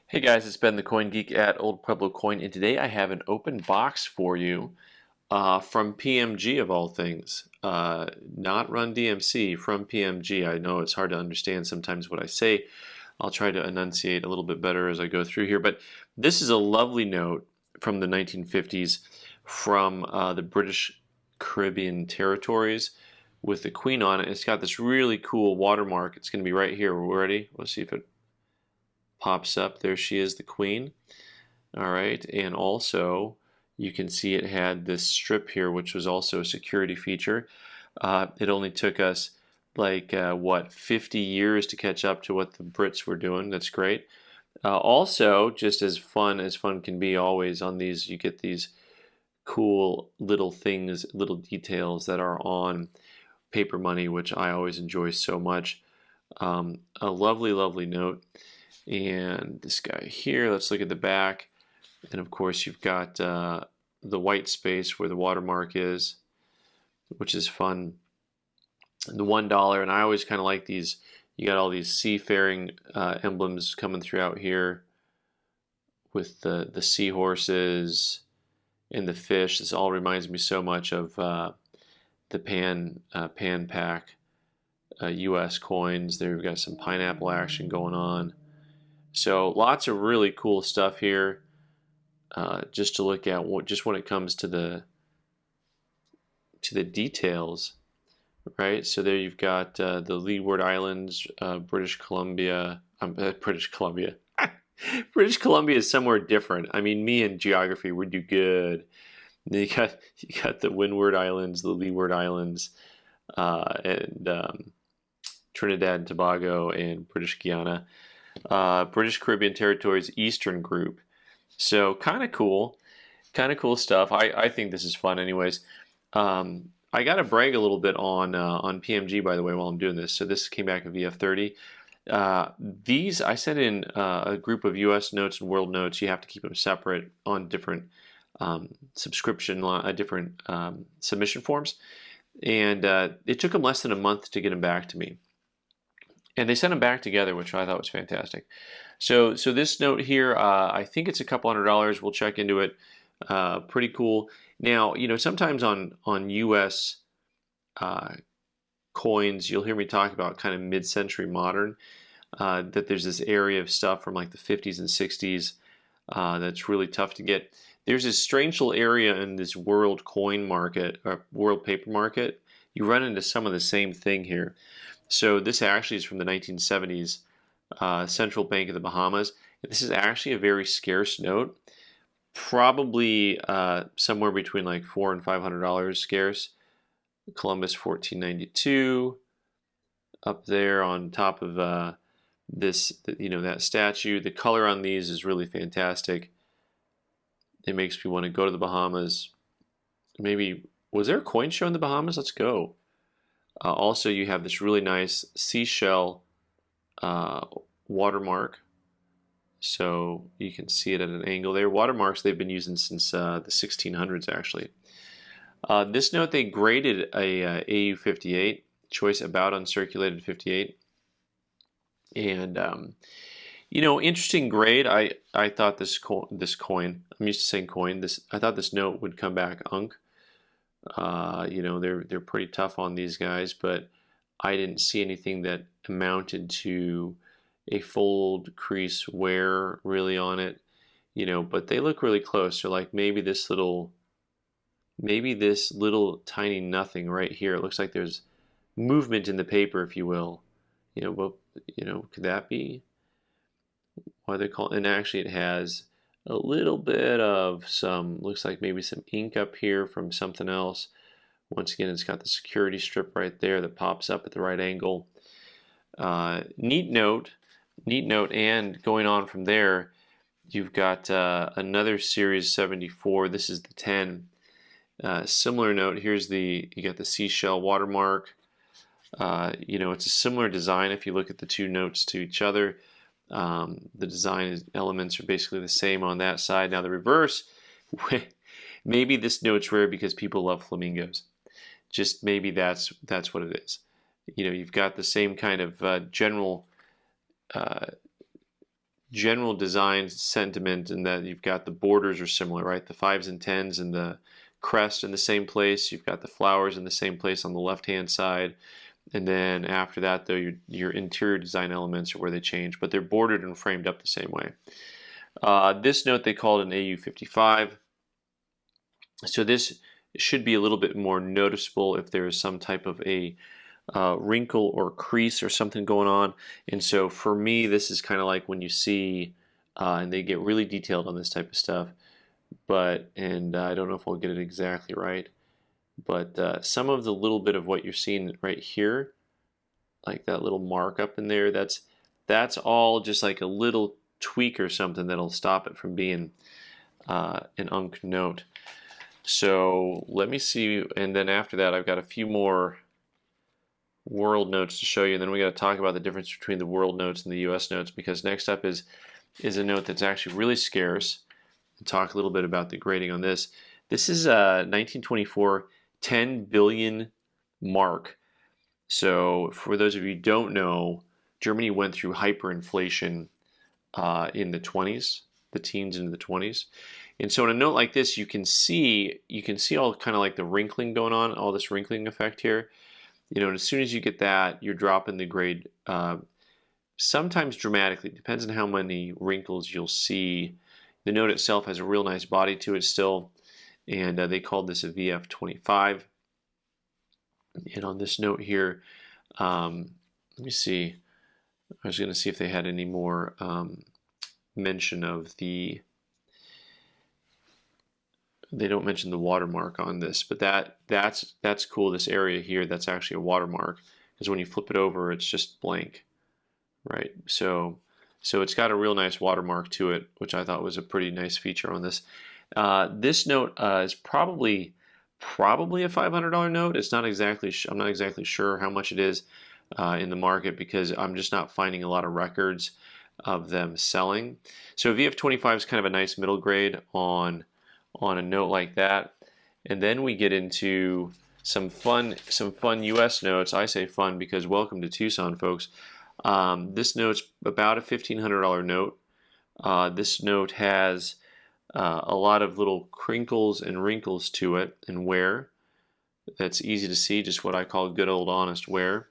Hey guys, it's Ben the Coin Geek at Old Pueblo Coin, and today I have an open box for you from PMG of all things. Not Run DMC, from PMG. I know it's hard to understand sometimes what I say. I'll try to enunciate a little bit better as I go through here, but this is a lovely note from the 1950s from the British Caribbean territories with the Queen on it. It's got this really cool watermark. It's going to be right here. We're ready? Let's see if it pops up. There she is, the Queen. All right, and also you can see it had this strip here, which was also a security feature. It only took us like what, 50 years to catch up to what the Brits were doing. That's great. Also, just as fun can be always on these, you get these cool little things, little details that are on paper money, which I always enjoy so much. A lovely, lovely note. And this guy here, let's look at the back. And of course, you've got the white space where the watermark is, which is fun. The $1, and I always kind of like these. You got all these seafaring emblems coming throughout here with the seahorses and the fish. This all reminds me so much of the Pan Pac U.S. coins. There we've got some pineapple action going on. So lots of really cool stuff here, just to look at. Just when it comes to the details, right? So there you've got the Leeward Islands, British Columbia. British Columbia. British Columbia is somewhere different. I mean, me and geography would do good. You got the Windward Islands, the Leeward Islands, and Trinidad and Tobago, and British Guiana. British Caribbean Territories Eastern Group. So kind of cool stuff. I think this is fun anyways. I got to brag a little bit on PMG, by the way, while I'm doing this. So this came back in VF30. These, I sent in a group of US notes and world notes. You have to keep them separate on different different submission forms. And it took them less than a month to get them back to me. And they sent them back together, which I thought was fantastic. So this note here, I think it's a couple $100. We'll check into it. Pretty cool. Now, sometimes on US coins, you'll hear me talk about kind of mid-century modern, that there's this area of stuff from like the 50s and 60s that's really tough to get. There's this strange little area in this world coin market, or world paper market. You run into some of the same thing here. So this actually is from the 1970s, Central Bank of the Bahamas. This is actually a very scarce note, probably somewhere between like $400 and $500 scarce. Columbus 1492, up there on top of that statue. The color on these is really fantastic. It makes me want to go to the Bahamas. Maybe, was there a coin show in the Bahamas? Let's go. Also, you have this really nice seashell watermark. So you can see it at an angle there. Watermarks they've been using since the 1600s, actually. This note, they graded a AU58, choice about uncirculated 58. And, interesting grade. I thought this coin, I'm used to saying coin, I thought this note would come back unk. They're pretty tough on these guys, but I didn't see anything that amounted to a fold crease wear really on it, but they look really close. So like maybe this little tiny nothing right here. It looks like there's movement in the paper, if you will. Could that be why they call it? And actually it has a little bit of looks like maybe some ink up here from something else. Once again, it's got the security strip right there that pops up at the right angle. Neat note, and going on from there, you've got another Series 74. This is the 10. Similar note. You got the seashell watermark. It's a similar design if you look at the two notes to each other. The design elements are basically the same on that side. Now the reverse, maybe this note's rare because people love flamingos. Just maybe that's what it is. You've got the same kind of general general design sentiment in that you've got the borders are similar, right? The 5s and 10s and the crest in the same place. You've got the flowers in the same place on the left-hand side. And then after that, though, your interior design elements are where they change, but they're bordered and framed up the same way. This note they called an AU55. So this should be a little bit more noticeable if there is some type of a wrinkle or crease or something going on. And so for me, this is kind of like when you see, and they get really detailed on this type of stuff, and I don't know if I'll get it exactly right, but some of the little bit of what you're seeing right here, like that little mark up in there, that's all just like a little tweak or something that'll stop it from being an unk note. So let me see, and then after that I've got a few more world notes to show you, and then we got to talk about the difference between the world notes and the US notes, because next up is a note that's actually really scarce, and talk a little bit about the grading on this. This is a 1924 10 billion mark. So for those of you who don't know, Germany went through hyperinflation in the 20s, the teens into the 20s. And so in a note like this, you can see all kind of like the wrinkling going on, all this wrinkling effect here. You know, and as soon as you get that, you're dropping the grade sometimes dramatically. It depends on how many wrinkles you'll see. The note itself has a real nice body to it still, and they called this a VF25. And on this note here, let me see. I was going to see if they had any more mention of the. They don't mention the watermark on this, but that's cool. This area here, that's actually a watermark, because when you flip it over, it's just blank, right? So it's got a real nice watermark to it, which I thought was a pretty nice feature on this. This note is probably a $500 note. It's not exactly. I'm not exactly sure how much it is in the market, because I'm just not finding a lot of records of them selling. So VF25 is kind of a nice middle grade on a note like that. And then we get into some fun US notes. I say fun because welcome to Tucson, folks. This note's about a $1,500 note. This note has a lot of little crinkles and wrinkles to it and wear. That's easy to see, just what I call good old honest wear.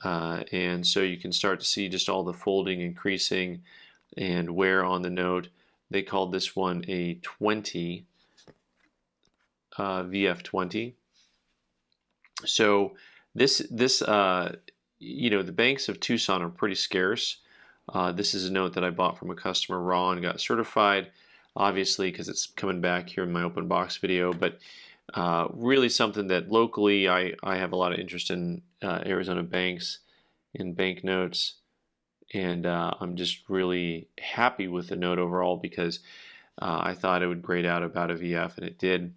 And so you can start to see just all the folding and creasing and wear on the note. They called this one a 20, VF20. So this you know, the banks of Tucson are pretty scarce. This is a note that I bought from a customer raw and got certified, obviously because it's coming back here in my open box video, but really something that locally I have a lot of interest in Arizona banks and bank notes. And I'm just really happy with the note overall, because I thought it would grade out about a VF, and it did.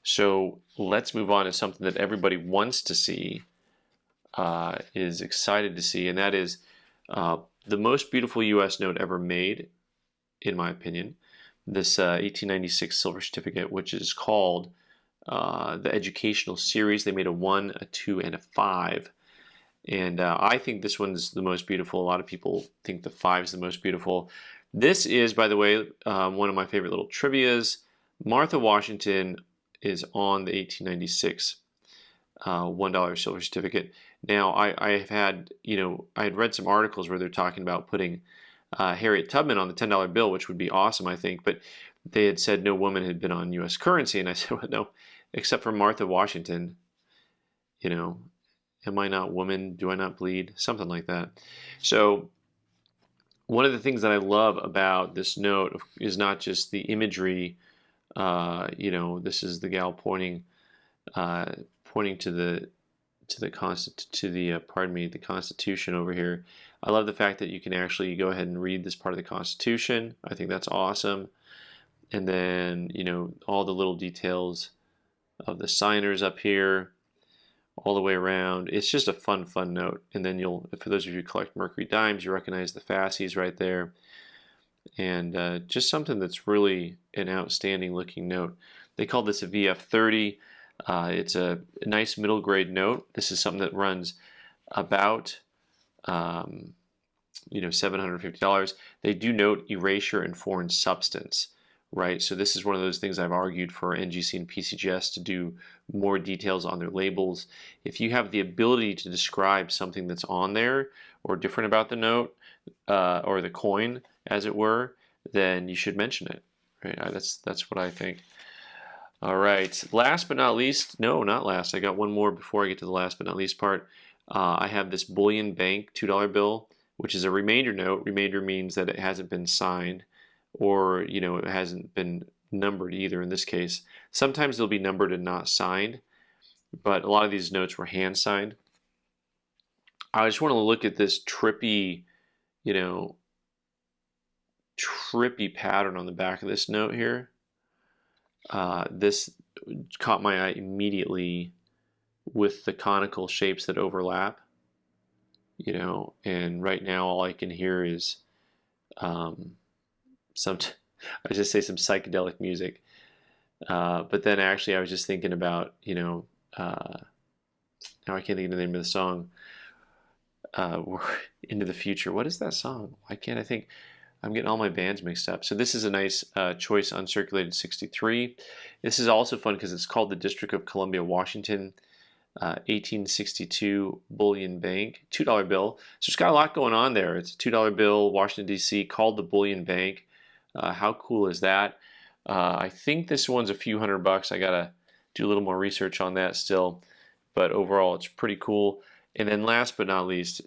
So let's move on to something that everybody wants to see, is excited to see, and that is the most beautiful US note ever made, in my opinion. This 1896 silver certificate, which is called the Educational Series. They made a 1, a 2, and a 5. And I think this one's the most beautiful. A lot of people think the 5 is the most beautiful. This is, by the way, one of my favorite little trivias. Martha Washington is on the 1896 $1 silver certificate. Now, I have had, you know, I had read some articles where they're talking about putting Harriet Tubman on the $10 bill, which would be awesome, I think. But they had said no woman had been on U.S. currency, and I said, well, no, except for Martha Washington, you know. Am I not woman? Do I not bleed? Something like that. So one of the things that I love about this note is not just the imagery. You know, this is the gal pointing to the Constitution over here. I love the fact that you can actually go ahead and read this part of the Constitution. I think that's awesome. And then, you know, all the little details of the signers up here, all the way around. It's just a fun note. And then for those of you who collect Mercury dimes, you recognize the fasces right there. And just something that's really an outstanding looking note. They call this a VF30. It's a nice middle grade note. This is something that runs about $750. They do note erasure and foreign substance, right? So this is one of those things I've argued for NGC and PCGS to do more details on their labels. If you have the ability to describe something that's on there or different about the note or the coin, as it were, then you should mention it, right? That's what I think. All right, last but not least, no, not last. I got one more before I get to the last but not least part. I have this Bullion Bank $2 bill, which is a remainder note. Remainder means that it hasn't been signed, or it hasn't been numbered either in this case. Sometimes they'll be numbered and not signed, but a lot of these notes were hand signed. I just want to look at this trippy pattern on the back of this note here. This caught my eye immediately with the conical shapes that overlap, and right now all I can hear is I just say some psychedelic music. But then actually I was just thinking about, now I can't think of the name of the song, Into the Future. What is that song? Why can't I think? I'm getting all my bands mixed up. So this is a nice choice uncirculated 63. This is also fun because it's called the District of Columbia, Washington, 1862 Bullion Bank, $2 bill. So it's got a lot going on there. It's a $2 bill, Washington, D.C., called the Bullion Bank. How cool is that? I think this one's a few $100. I got to do a little more research on that still. But overall, it's pretty cool. And then last but not least,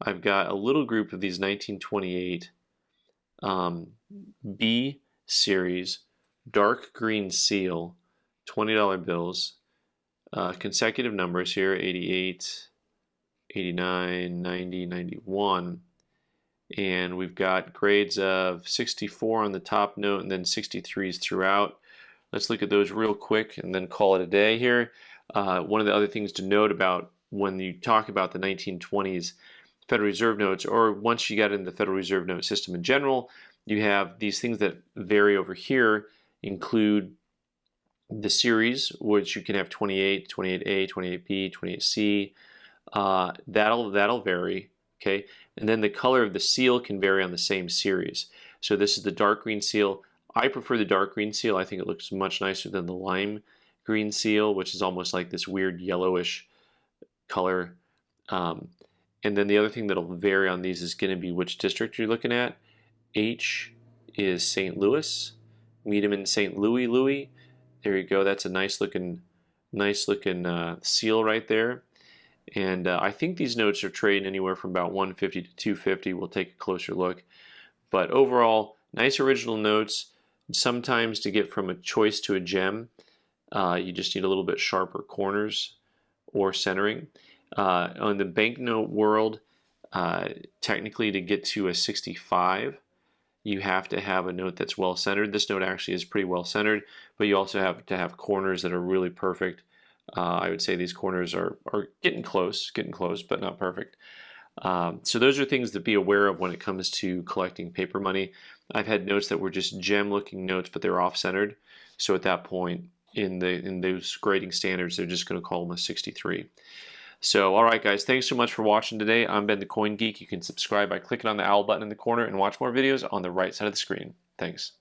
I've got a little group of these 1928 B series dark green seal $20 bills, consecutive numbers here, 88, 89, 90, 91, and we've got grades of 64 on the top note and then 63s throughout. Let's look at those real quick and then call it a day here. One of the other things to note about when you talk about the 1920s Federal Reserve notes, or once you get into the Federal Reserve note system in general, you have these things that vary over here, include the series, which you can have 28, 28A, 28B, 28C. That'll vary, okay? And then the color of the seal can vary on the same series. So this is the dark green seal. I prefer the dark green seal. I think it looks much nicer than the lime green seal, which is almost like this weird yellowish color. And then the other thing that'll vary on these is going to be which district you're looking at. H is St. Louis. Meet them in St. Louis. There you go. That's a nice looking seal right there. And I think these notes are trading anywhere from about 150 to 250. We'll take a closer look. But overall, nice original notes. Sometimes to get from a choice to a gem, you just need a little bit sharper corners or centering. On the banknote world, technically to get to a 65, you have to have a note that's well centered. This note actually is pretty well centered, but you also have to have corners that are really perfect. I would say these corners are getting close, but not perfect. So those are things to be aware of when it comes to collecting paper money. I've had notes that were just gem-looking notes, but they're off-centered. So at that point, in those grading standards, they're just going to call them a 63. So, all right, guys, thanks so much for watching today. I'm Ben the Coin Geek. You can subscribe by clicking on the owl button in the corner and watch more videos on the right side of the screen. Thanks.